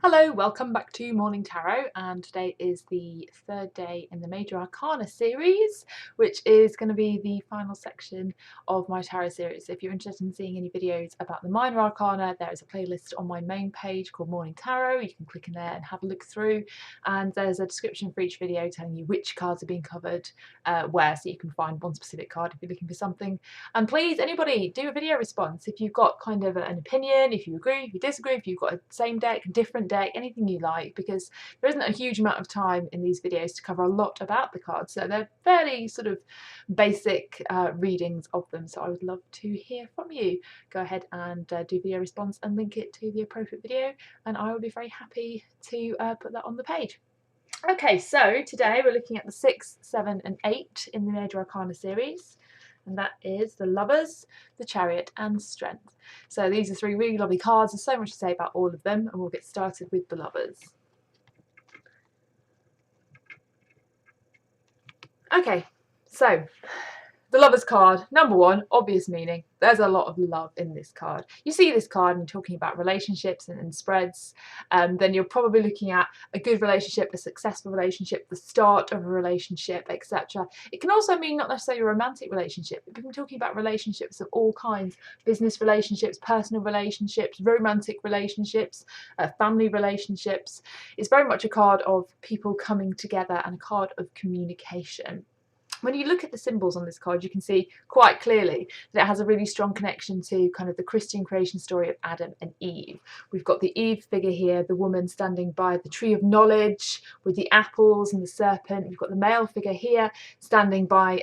Hello, welcome back to Morning Tarot, and today is the third day in the Major Arcana series, which is going to be the final section of my tarot series. If you're interested in seeing any videos about the Minor Arcana, there is a playlist on my main page called Morning Tarot. You can click in there and have a look through, and there's a description for each video telling you which cards are being covered where, so you can find one specific card if you're looking for something. And please, anybody, do a video response if you've got kind of an opinion, if you agree, if you disagree, if you've got a same deck, a different deck, anything you like, because there isn't a huge amount of time in these videos to cover a lot about the cards, so they're fairly sort of basic readings of them. So I would love to hear from you. Go ahead and do video response and link it to the appropriate video, and I will be very happy to put that on the page. Okay, so today we're looking at the 6, 7 and 8 in the Major Arcana series, and that is the Lovers, the Chariot and Strength. So these are three really lovely cards. There's so much to say about all of them, and we'll get started with the Lovers. Okay, so the Lovers card, number one, obvious meaning. There's a lot of love in this card. You see this card and talking about relationships and spreads, then you're probably looking at a good relationship, a successful relationship, the start of a relationship, etc. It can also mean not necessarily a romantic relationship. We've been talking about relationships of all kinds: business relationships, personal relationships, romantic relationships, family relationships. It's very much a card of people coming together and a card of communication. When you look at the symbols on this card, you can see quite clearly that it has a really strong connection to kind of the Christian creation story of Adam and Eve. We've got the Eve figure here, the woman standing by the tree of knowledge with the apples and the serpent. We've got the male figure here standing by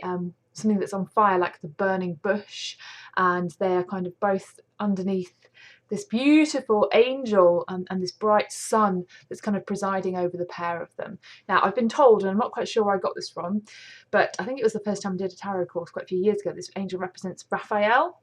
something that's on fire, like the burning bush, and they're kind of both underneath this beautiful angel and this bright sun that's kind of presiding over the pair of them. Now, I've been told, and I'm not quite sure where I got this from, but I think it was the first time I did a tarot course quite a few years ago, this angel represents Raphael.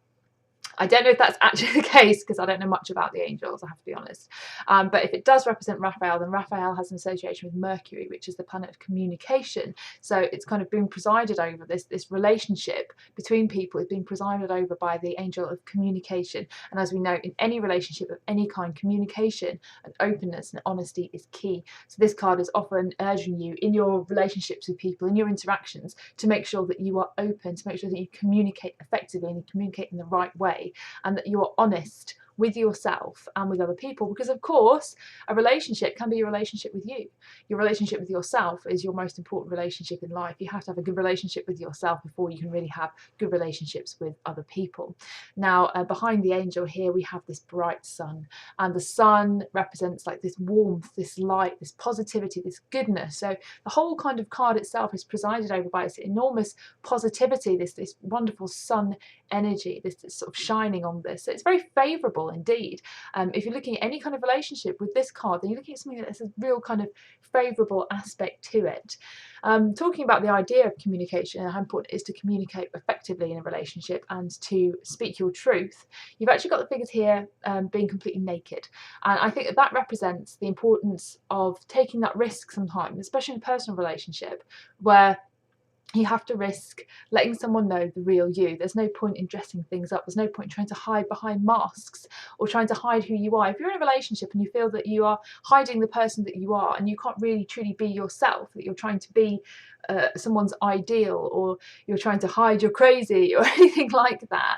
I don't know if that's actually the case because I don't know much about the angels, I have to be honest. But if it does represent Raphael, then Raphael has an association with Mercury, which is the planet of communication. So it's kind of been presided over, this relationship between people is being presided over by the angel of communication. And as we know, in any relationship of any kind, communication and openness and honesty is key. So this card is often urging you in your relationships with people, in your interactions, to make sure that you are open, to make sure that you communicate effectively and you communicate in the right way, and that you are honest with yourself and with other people, because of course a relationship can be a relationship with you. Your relationship with yourself is your most important relationship in life. You have to have a good relationship with yourself before you can really have good relationships with other people. Now, behind the angel here we have this bright sun, and the sun represents like this warmth, this light, this positivity, this goodness. So the whole kind of card itself is presided over by this enormous positivity, this wonderful sun energy, this sort of shining on this. So it's very favourable indeed. If you're looking at any kind of relationship with this card, then you're looking at something that has a real kind of favourable aspect to it. Talking about the idea of communication and how important it is to communicate effectively in a relationship and to speak your truth, you've actually got the figures here being completely naked, and I think that that represents the importance of taking that risk sometimes, especially in a personal relationship where you have to risk letting someone know the real you. There's no point in dressing things up. There's no point in trying to hide behind masks or trying to hide who you are. If you're in a relationship and you feel that you are hiding the person that you are and you can't really truly be yourself, that you're trying to be someone's ideal, or you're trying to hide you're crazy or anything like that,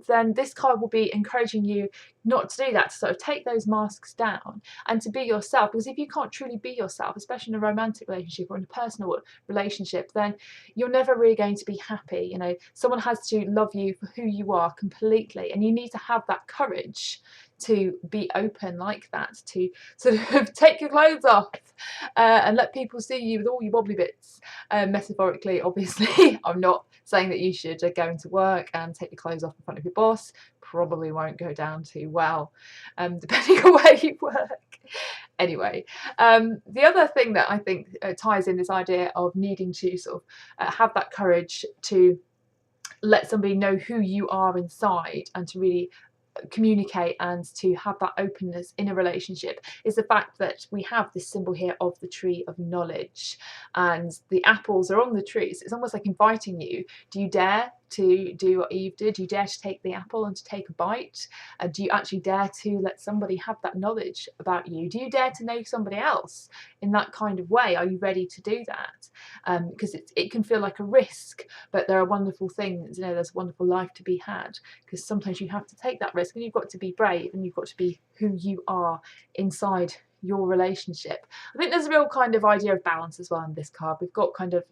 then this card will be encouraging you not to do that, to sort of take those masks down and to be yourself. Because if you can't truly be yourself, especially in a romantic relationship or in a personal relationship, then you're never really going to be happy. You know, someone has to love you for who you are completely, and you need to have that courage to be open like that, to sort of take your clothes off and let people see you with all your wobbly bits, metaphorically obviously. I'm not saying that you should go into work and take your clothes off in front of your boss. Probably won't go down too well, depending on where you work. Anyway, the other thing that I think ties in this idea of needing to sort of have that courage to let somebody know who you are inside and to really communicate and to have that openness in a relationship is the fact that we have this symbol here of the tree of knowledge, and the apples are on the tree. So it's almost like inviting you, do you dare to do what Eve did? Do you dare to take the apple and to take a bite? Do you actually dare to let somebody have that knowledge about you? Do you dare to know somebody else in that kind of way? Are you ready to do that? Because it can feel like a risk, but there are wonderful things, you know, there's a wonderful life to be had, because sometimes you have to take that risk, and you've got to be brave, and you've got to be who you are inside your relationship. I think there's a real kind of idea of balance as well in this card. We've got kind of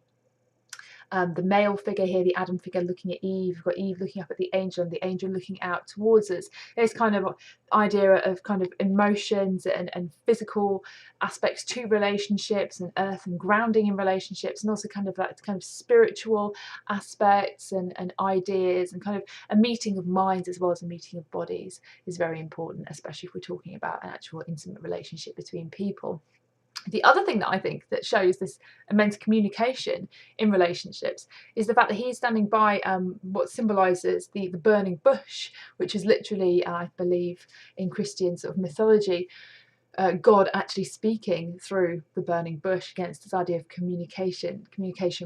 the male figure here, the Adam figure, looking at Eve. We've got Eve looking up at the angel, and the angel looking out towards us. There's kind of idea of kind of emotions and physical aspects to relationships, and earth and grounding in relationships, and also kind of that kind of spiritual aspects and ideas, and kind of a meeting of minds as well as a meeting of bodies is very important, especially if we're talking about an actual intimate relationship between people. The other thing that I think that shows this immense communication in relationships is the fact that he's standing by what symbolises the burning bush, which is literally, I believe, in Christian sort of mythology, God actually speaking through the burning bush against this idea of communication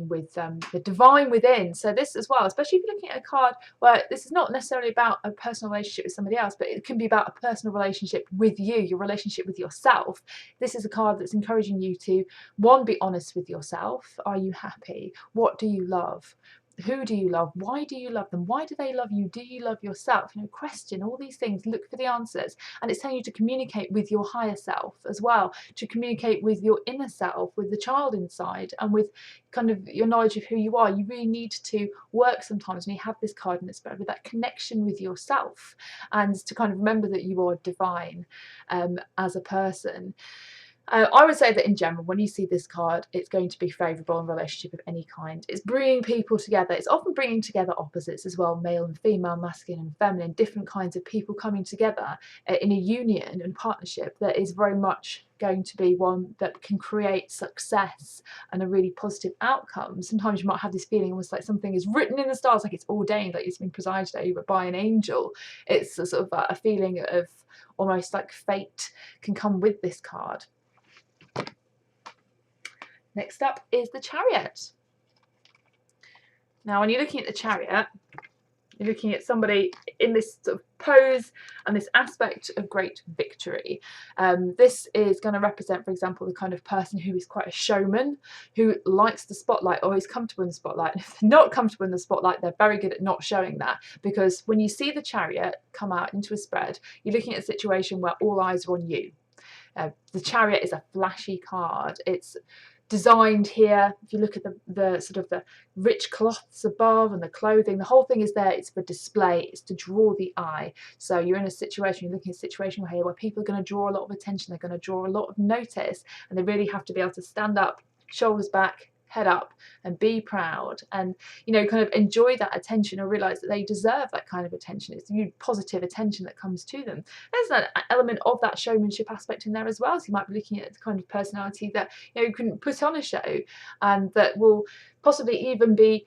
with the divine within. So this as well, especially if you're looking at a card where this is not necessarily about a personal relationship with somebody else, but it can be about a personal relationship with you, your relationship with yourself. This is a card that's encouraging you to, one, be honest with yourself. Are you happy? What do you love? Who do you love? Why do you love them? Why do they love you? Do you love yourself? You know, question all these things, look for the answers. And it's telling you to communicate with your higher self as well, to communicate with your inner self, with the child inside, and with kind of your knowledge of who you are. You really need to work sometimes when you have this card in the spirit with that connection with yourself, and to kind of remember that you are divine as a person. I would say that in general, when you see this card, it's going to be favourable in relationship of any kind. It's bringing people together. It's often bringing together opposites as well, male and female, masculine and feminine, different kinds of people coming together in a union and partnership that is very much going to be one that can create success and a really positive outcome. Sometimes you might have this feeling almost like something is written in the stars, like it's ordained, like it's been presided over by an angel. It's a sort of a feeling of almost like fate can come with this card. Next up is the Chariot. Now, when you're looking at the Chariot, you're looking at somebody in this sort of pose and this aspect of great victory. This is going to represent, for example, the kind of person who is quite a showman, who likes the spotlight or is comfortable in the spotlight. And if they're not comfortable in the spotlight, they're very good at not showing that, because when you see the Chariot come out into a spread, you're looking at a situation where all eyes are on you. The Chariot is a flashy card. It's designed here, if you look at the sort of the rich cloths above and the clothing, the whole thing is there. It's for display, it's to draw the eye. So you're in a situation, you're looking at a situation here where people are going to draw a lot of attention, they're going to draw a lot of notice, and they really have to be able to stand up, shoulders back, head up, and be proud, and, you know, kind of enjoy that attention, or realize that they deserve that kind of attention. It's the positive attention that comes to them. There's an element of that showmanship aspect in there as well. So you might be looking at the kind of personality that, you know, can put on a show, and that will possibly even be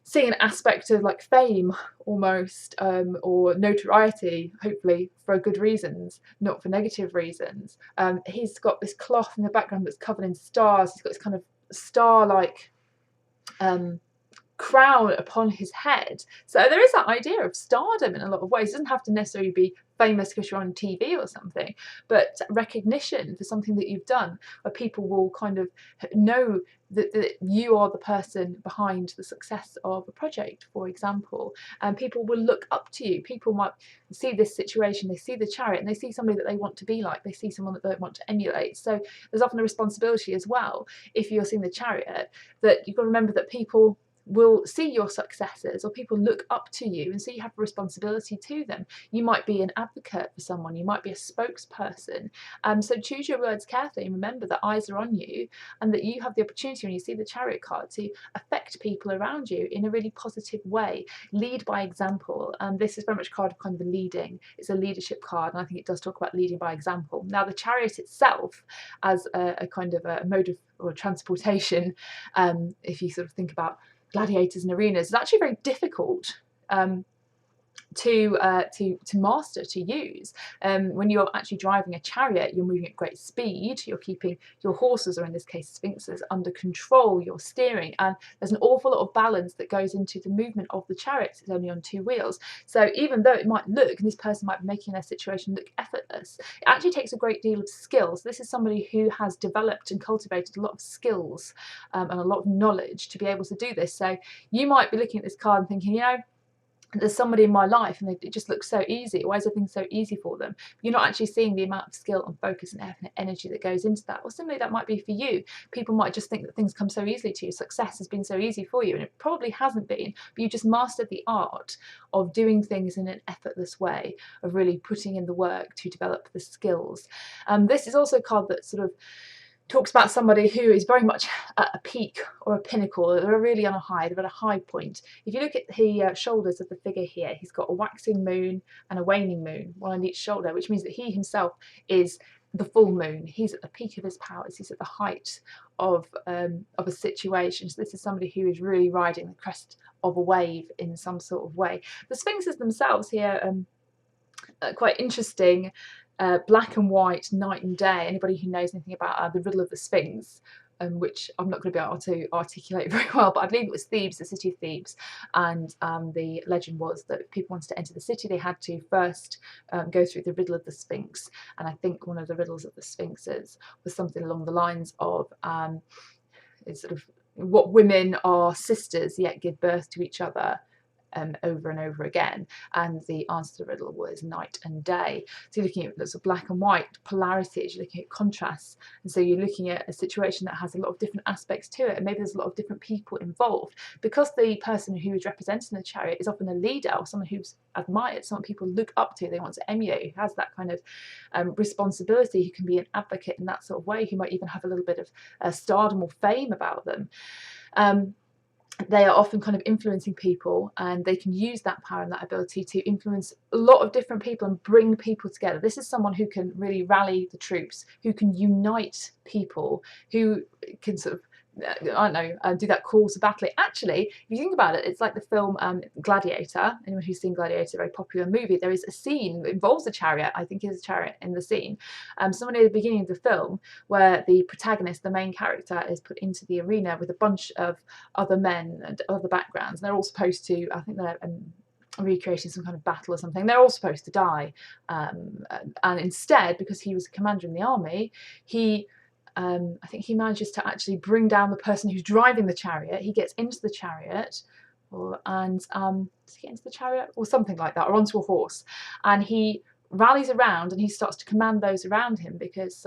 seeing an aspect of like fame almost, or notoriety, hopefully for good reasons, not for negative reasons. He's got this cloth in the background that's covered in stars. He's got this kind of star-like crown upon his head. So there is that idea of stardom in a lot of ways. It doesn't have to necessarily be famous because you're on TV or something, but recognition for something that you've done, where people will kind of know that you are the person behind the success of a project, for example, and people will look up to you. People might see this situation, they see the Chariot, and they see somebody that they want to be like, they see someone that they want to emulate. So there's often a responsibility as well, if you're seeing the Chariot, that you've got to remember that people will see your successes, or people look up to you, and so you have a responsibility to them. You might be an advocate for someone, you might be a spokesperson, so choose your words carefully, and remember that eyes are on you, and that you have the opportunity when you see the Chariot card to affect people around you in a really positive way. Lead by example, and this is very much a card of kind of leading. It's a leadership card, and I think it does talk about leading by example. Now the Chariot itself as a kind of a mode of or transportation, if you sort of think about gladiators and arenas, is actually very difficult to master, to use. When you're actually driving a chariot, you're moving at great speed, you're keeping your horses, or in this case sphinxes, under control, you're steering, and there's an awful lot of balance that goes into the movement of the chariot. It's only on 2 wheels, so even though it might look, and this person might be making their situation look effortless, it actually takes a great deal of skill. So this is somebody who has developed and cultivated a lot of skills and a lot of knowledge to be able to do this. So you might be looking at this card and thinking, you know, there's somebody in my life and it just looks so easy. Why is everything so easy for them? You're not actually seeing the amount of skill and focus and energy that goes into that. Or similarly, that might be for you. People might just think that things come so easily to you. Success has been so easy for you, and it probably hasn't been, but you just mastered the art of doing things in an effortless way, of really putting in the work to develop the skills. This is also a card that sort of talks about somebody who is very much at a peak or a pinnacle. They're really on a high, they're at a high point. If you look at the shoulders of the figure here, he's got a waxing moon and a waning moon, one on each shoulder, which means that he himself is the full moon. He's at the peak of his powers, he's at the height of a situation. So this is somebody who is really riding the crest of a wave in some sort of way. The sphinxes themselves here are quite interesting. Black and white, night and day. Anybody who knows anything about the riddle of the Sphinx, which I'm not going to be able to articulate very well, but I believe it was Thebes, the city of Thebes, and the legend was that if people wanted to enter the city, they had to first go through the riddle of the Sphinx. And I think one of the riddles of the Sphinxes was something along the lines of it's sort of what women are sisters yet give birth to each other over and over again, and the answer to the riddle was night and day. So you're looking at lots of black and white polarities, you're looking at contrasts, and so you're looking at a situation that has a lot of different aspects to it, and maybe there's a lot of different people involved. Because the person who is representing the chariot is often a leader or someone who's admired, someone people look up to, they want to emulate, who has that kind of responsibility, who can be an advocate in that sort of way, who might even have a little bit of stardom or fame about them. They are often kind of influencing people, and they can use that power and that ability to influence a lot of different people and bring people together. This is someone who can really rally the troops, who can unite people, who can sort of, I don't know, do that call to battle. Actually, if you think about it, it's like the film Gladiator. Anyone who's seen Gladiator, a very popular movie, there is a scene that involves a chariot. I think it's a chariot in the scene. Somewhere near the beginning of the film, where the protagonist, the main character, is put into the arena with a bunch of other men and other backgrounds. And they're all supposed to, I think they're recreating some kind of battle or something. They're all supposed to die. And instead, because he was a commander in the army, I think he manages to actually bring down the person who's driving the chariot. He gets into the chariot, does he get into the chariot or something like that, or onto a horse, and he rallies around and he starts to command those around him, because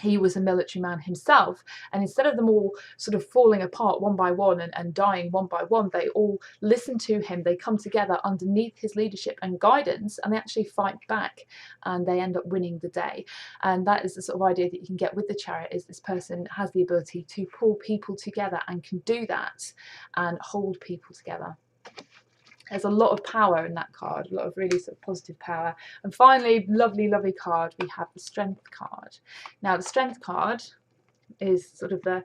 he was a military man himself, and instead of them all sort of falling apart one by one and dying one by one, they all listen to him, they come together underneath his leadership and guidance, and they actually fight back, and they end up winning the day. And that is the sort of idea that you can get with the chariot, is this person has the ability to pull people together and can do that and hold people together. There's a lot of power in that card, a lot of really sort of positive power. And finally, lovely, lovely card, we have the Strength card. Now, the Strength card is sort of a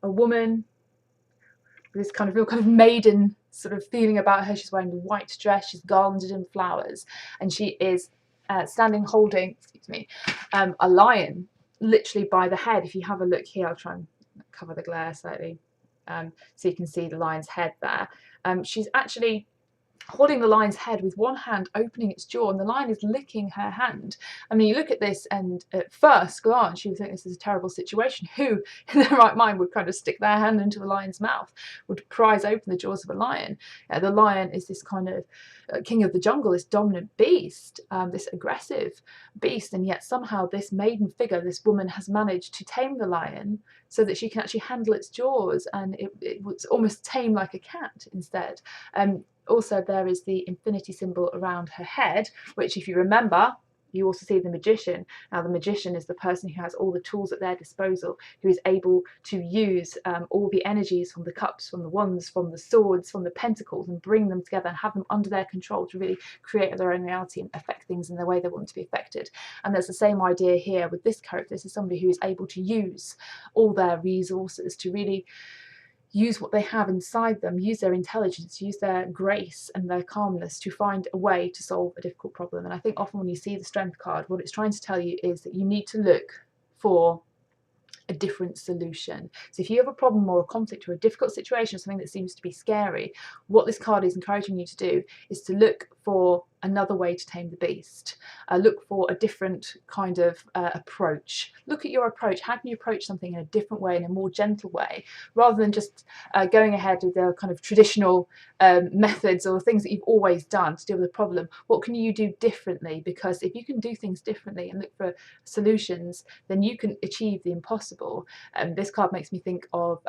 woman with this kind of real kind of maiden sort of feeling about her. She's wearing a white dress, she's garlanded in flowers, and she is standing holding, excuse me, a lion, literally by the head. If you have a look here, I'll try and cover the glare slightly so you can see the lion's head there. She's actually holding the lion's head with one hand, opening its jaw, and the lion is licking her hand. I mean, you look at this and at first glance you would think this is a terrible situation. Who in their right mind would kind of stick their hand into the lion's mouth, would prise open the jaws of a lion? The lion is this kind of king of the jungle, this dominant beast, this aggressive beast, and yet somehow this maiden figure, this woman, has managed to tame the lion so that she can actually handle its jaws, and it was almost tame like a cat instead. Also, there is the infinity symbol around her head, which, if you remember, you also see the magician. Now, the magician is the person who has all the tools at their disposal, who is able to use all the energies from the cups, from the wands, from the swords, from the pentacles, and bring them together and have them under their control to really create their own reality and affect things in the way they want to be affected. And there's the same idea here with this character. This is somebody who is able to use all their resources to really use what they have inside them, use their intelligence, use their grace and their calmness to find a way to solve a difficult problem. And I think often when you see the Strength card, what it's trying to tell you is that you need to look for a different solution. So if you have a problem or a conflict or a difficult situation, something that seems to be scary, what this card is encouraging you to do is to look for another way to tame the beast. Look for a different kind of approach. Look at your approach. How can you approach something in a different way, in a more gentle way, rather than just going ahead with the kind of traditional methods or things that you've always done to deal with a problem? What can you do differently? Because if you can do things differently and look for solutions, then you can achieve the impossible. This card makes me think of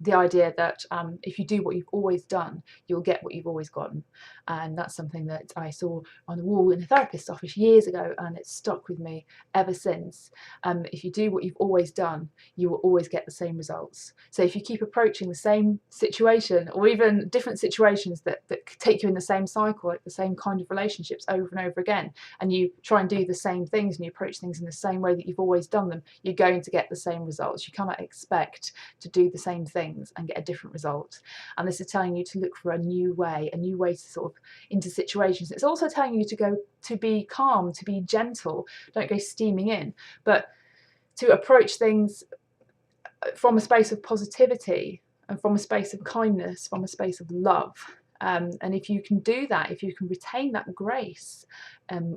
the idea that if you do what you've always done, you'll get what you've always gotten. And that's something that I saw on the wall in a therapist's office years ago, and it's stuck with me ever since. If you do what you've always done, you will always get the same results. So if you keep approaching the same situation, or even different situations that take you in the same cycle, like the same kind of relationships over and over again, and you try and do the same things and you approach things in the same way that you've always done them, you're going to get the same results. You cannot expect to do the same thing and get a different result. And this is telling you to look for a new way to sort of into situations. It's also telling you to be calm, to be gentle, don't go steaming in, but to approach things from a space of positivity and from a space of kindness, from a space of love. And if you can do that, if you can retain that grace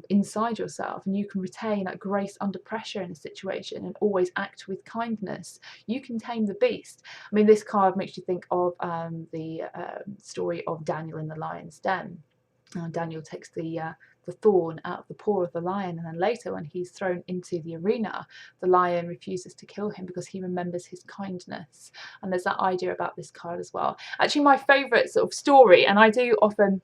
inside yourself, and you can retain that grace under pressure in a situation and always act with kindness, you can tame the beast. I mean, this card makes you think of the story of Daniel in the lion's den. Daniel takes the thorn out of the paw of the lion, and then later when he's thrown into the arena, the lion refuses to kill him because he remembers his kindness. And there's that idea about this card as well. Actually, my favourite sort of story, and I do often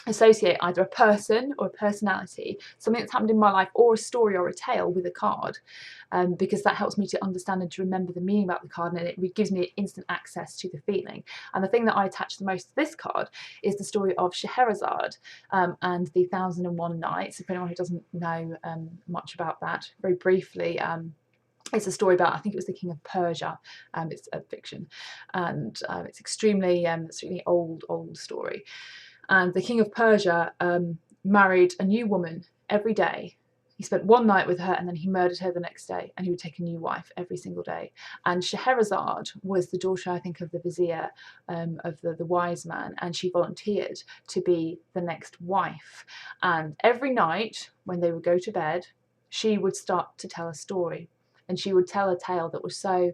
associate either a person or a personality, something that's happened in my life, or a story or a tale with a card, because that helps me to understand and to remember the meaning about the card, and it gives me instant access to the feeling. And the thing that I attach the most to this card is the story of Scheherazade and the 1001 Nights. If anyone who doesn't know much about that, very briefly, it's a story about, I think it was the King of Persia. It's a fiction, and it's extremely old story. And the King of Persia married a new woman every day. He spent one night with her, and then he murdered her the next day, and he would take a new wife every single day. And Scheherazade was the daughter, I think, of the vizier, of the wise man, and she volunteered to be the next wife. And every night when they would go to bed, she would start to tell a story, and she would tell a tale that was so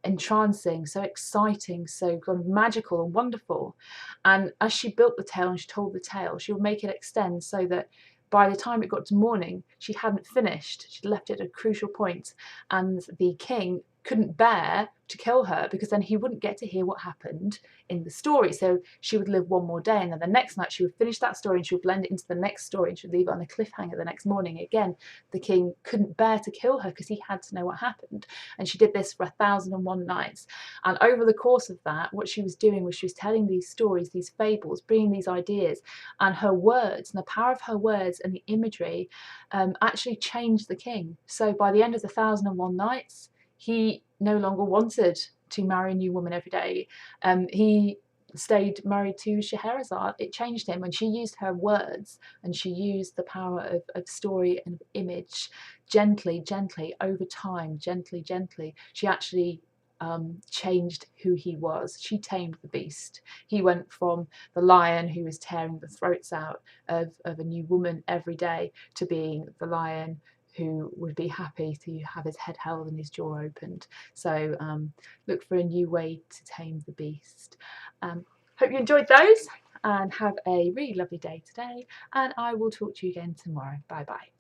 entrancing, so exciting, so kind of magical and wonderful. And as she built the tale and she told the tale, she would make it extend so that by the time it got to morning, she hadn't finished. She'd left it at a crucial point, and the king couldn't bear to kill her, because then he wouldn't get to hear what happened in the story. So she would live one more day, and then the next night she would finish that story and she would blend it into the next story, and she would leave it on a cliffhanger the next morning. Again, the king couldn't bear to kill her because he had to know what happened. And she did this for 1001 nights. And over the course of that, what she was doing was she was telling these stories, these fables, bringing these ideas, and her words and the power of her words and the imagery actually changed the king. So by the end of the 1001 nights, he no longer wanted to marry a new woman every day. He stayed married to Scheherazade. It changed him when she used her words and she used the power of story and image gently, over time, gently. She actually changed who he was. She tamed the beast. He went from the lion who was tearing the throats out of a new woman every day to being the lion who would be happy to have his head held and his jaw opened. So look for a new way to tame the beast. Hope you enjoyed those, and have a really lovely day today, and I will talk to you again tomorrow. Bye bye.